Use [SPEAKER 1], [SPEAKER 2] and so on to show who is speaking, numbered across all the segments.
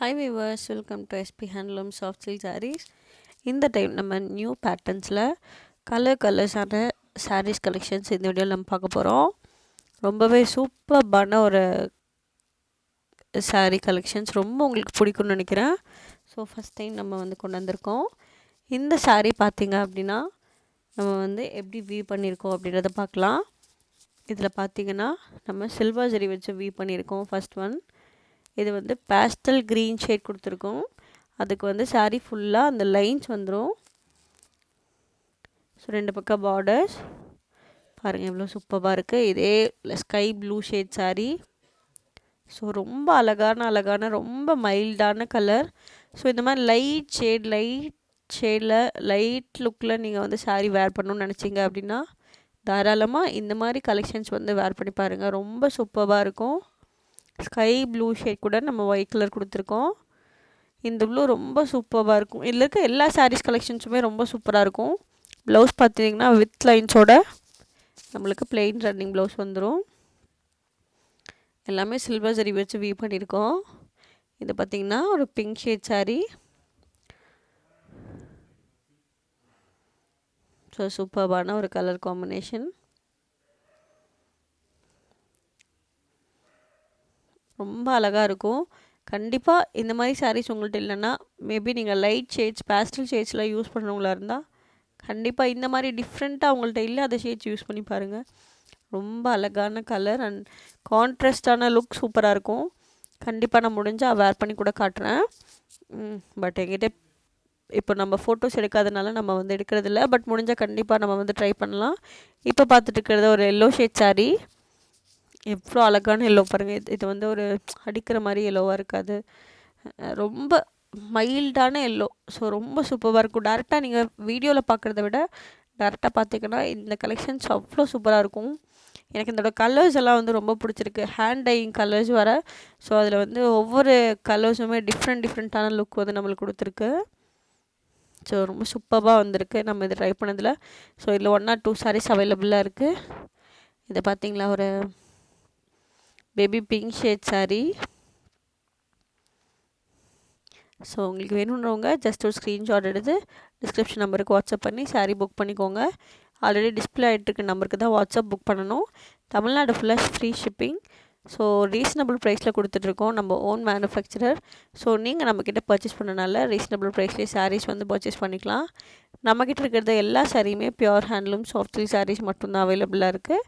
[SPEAKER 1] Hi viewers, welcome to SP handloom soft silk sarees. இந்த time நம்ம new பேட்டர்ன்ஸில் கலர்ஸான சாரீஸ் கலெக்ஷன்ஸ் இந்த வீடியோவில் நம்ம பார்க்க போகிறோம். ரொம்பவே சூப்பர்பான ஒரு சாரீ கலெக்ஷன்ஸ், ரொம்ப உங்களுக்கு பிடிக்கும்னு நினைக்கிறேன். ஸோ ஃபஸ்ட் டைம் நம்ம கொண்டு வந்திருக்கோம். இந்த சாரீ பார்த்திங்க அப்படின்னா நம்ம எப்படி வீவ் பண்ணியிருக்கோம் அப்படின்றத பார்க்கலாம். இதில் பார்த்திங்கன்னா நம்ம சில்வர் ஜரி வச்சு வீவ் பண்ணியிருக்கோம். ஃபஸ்ட் ஒன் இது பேஸ்டல் க்ரீன் ஷேட் கொடுத்துருக்கோம். அதுக்கு சாரீ ஃபுல்லாக அந்த லைன்ஸ் வந்துடும். ஸோ 2 பக்கம் பார்டர்ஸ் பாருங்கள் எவ்வளோ சூப்பராக இருக்குது. இதே sky blue shade sari. So ரொம்ப அழகான ரொம்ப மைல்டான கலர். ஸோ இந்த மாதிரி லைட் ஷேடில் லைட் லுக்கில் நீங்கள் சாரீ வேர் பண்ணணும்னு நினச்சிங்க அப்படின்னா தாராளமாக இந்த மாதிரி கலெக்ஷன்ஸ் வேர் பண்ணி பாருங்கள். ரொம்ப சூப்பராக இருக்கும். ஸ்கை ப்ளூ ஷேட் கூட நம்ம ஒயிட் கலர் கொடுத்துருக்கோம். இந்த ப்ளூ ரொம்ப சூப்பராக இருக்கும். இதில் இருக்க எல்லா சாரீஸ் கலெக்ஷன்ஸுமே ரொம்ப சூப்பராக இருக்கும். ப்ளவுஸ் பார்த்தீங்கன்னா வித் லைன்ஸோட நம்மளுக்கு பிளெயின் ரன்னிங் ப்ளவுஸ் வந்துடும். எல்லாமே சில்வர் ஜரி வச்சு வீவ் பண்ணியிருக்கோம். இது பார்த்திங்கன்னா ஒரு பிங்க் ஷேட் சாரீ. ஸோ சூப்பர்பான ஒரு கலர் காம்பினேஷன். ரொம்ப அழகாக இருக்கும். கண்டிப்பாக இந்த மாதிரி சாரீஸ் உங்கள்கிட்ட இல்லைன்னா மேபி நீங்கள் லைட் ஷேட்ஸ் பேஸ்டல் ஷேட்ஸ்லாம் யூஸ் பண்ணுறவங்களா இருந்தால் கண்டிப்பாக இந்த மாதிரி டிஃப்ரெண்ட்டாக உங்கள்கிட்ட இல்லாத ஷேட்ஸ் யூஸ் பண்ணி பாருங்கள். ரொம்ப அழகான கலர் அண்ட் கான்ட்ராஸ்டான லுக் சூப்பராக இருக்கும். கண்டிப்பாக நான் முடிஞ்சால் வேர் பண்ணி கூட காட்டுறேன். பட் என்கிட்ட இப்போ நம்ம ஃபோட்டோஸ் எடுக்காதனால நம்ம எடுக்கிறதில்ல. பட் முடிஞ்சால் கண்டிப்பாக நம்ம ட்ரை பண்ணலாம். இப்போ பார்த்துட்டு இருக்கிறது ஒரு எல்லோ ஷேட் சாரீ. எவ்வளோ அழகான எல்லோ பாருங்கள். இது ஒரு அடிக்கிற மாதிரி எல்லோவாக இருக்காது. ரொம்ப மைல்டான எல்லோ. ஸோ ரொம்ப சூப்பராக இருக்கும். டேரெக்டாக நீங்கள் வீடியோவில் பார்க்குறத விட டேரெக்டாக பார்த்தீங்கன்னா இந்த கலெக்ஷன்ஸ் அவ்வளோ சூப்பராக இருக்கும். எனக்கு இதோட கலர்ஸ் எல்லாம் ரொம்ப பிடிச்சிருக்கு. ஹேண்ட் டையிங் கலர்ஸ் வர. ஸோ அதில் ஒவ்வொரு கலர்ஸுமே டிஃப்ரெண்ட்டான லுக் நம்மளுக்கு கொடுத்துருக்கு. ஸோ ரொம்ப சூப்பராக வந்திருக்கு நம்ம இது ட்ரை பண்ணதில். ஸோ இதில் 1 or 2 சாரீஸ் அவைலபிளாக இருக்குது. இதை பார்த்திங்களா ஒரு baby pink shade sari. So உங்களுக்கு வேணுன்றவங்க ஜஸ்ட் ஒரு ஸ்க்ரீன்ஷாட் எடுத்து டிஸ்கிரிப்ஷன் நம்பருக்கு வாட்ஸ்அப் பண்ணி சாரீ புக் பண்ணிக்கோங்க. ஆல்ரெடி டிஸ்பிளே ஆகிட்டுருக்க நம்பருக்கு தான் வாட்ஸ்அப் புக் பண்ணணும். தமிழ்நாடு ஃபுல்லாக ஃப்ரீ ஷிப்பிங். ஸோ ரீசனபிள் ப்ரைஸில் கொடுத்துட்ருக்கோம். நம்ம ஓன் மேனுஃபேக்சரர். ஸோ நீங்கள் நம்மக்கிட்ட பர்ச்சேஸ் பண்ணனால ரீசனபிள் ப்ரைஸ்லேயே சாரீஸ் பர்ச்சேஸ் பண்ணிக்கலாம். நம்மக்கிட்ட இருக்கிறது எல்லா சாரியுமே pure handloom soft silk sarees மட்டும்தான் அவைலபிளாக இருக்குது.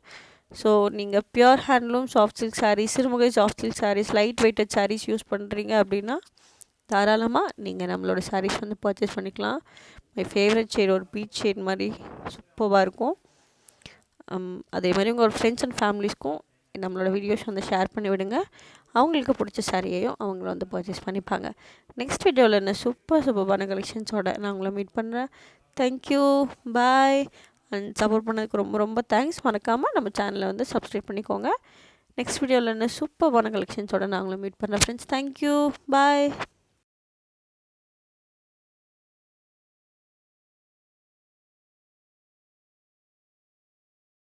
[SPEAKER 1] ஸோ நீங்கள் pure handloom soft silk sarees, Sirumugai soft silk sarees, light weighted sarees use பண்ணுறீங்க அப்படின்னா தாராளமாக நீங்கள் நம்மளோட சாரீஸ் பர்ச்சேஸ் பண்ணிக்கலாம். மை ஃபேவரட் ஷேட் ஒரு பீச் ஷேட் மாதிரி சூப்பராக இருக்கும். அதே மாதிரி உங்கள் ஃப்ரெண்ட்ஸ் அண்ட் ஃபேமிலிஸ்க்கும் நம்மளோட வீடியோஸ் ஷேர் பண்ணி விடுங்க. அவங்களுக்கு பிடிச்ச சாரியையும் அவங்கள பர்ச்சேஸ் பண்ணிப்பாங்க. நெக்ஸ்ட் வீடியோவில் என்ன சூப்பரான கலெக்ஷன்ஸோட நான் உங்களை மீட் பண்ணுறேன். Thank you, bye. அண்ட் சப்போர்ட் பண்ணதுக்கு ரொம்ப தேங்க்ஸ். மறக்காமல் நம்ம சேனலை சப்ஸ்கிரைப் பண்ணிக்கோங்க. நெக்ஸ்ட் வீடியோவில் என்ன சூப்பரான கலெக்ஷன்ஸோட நான் உங்களை மீட் பண்ணுறேன் ஃப்ரெண்ட்ஸ். தேங்க்யூ, பாய்.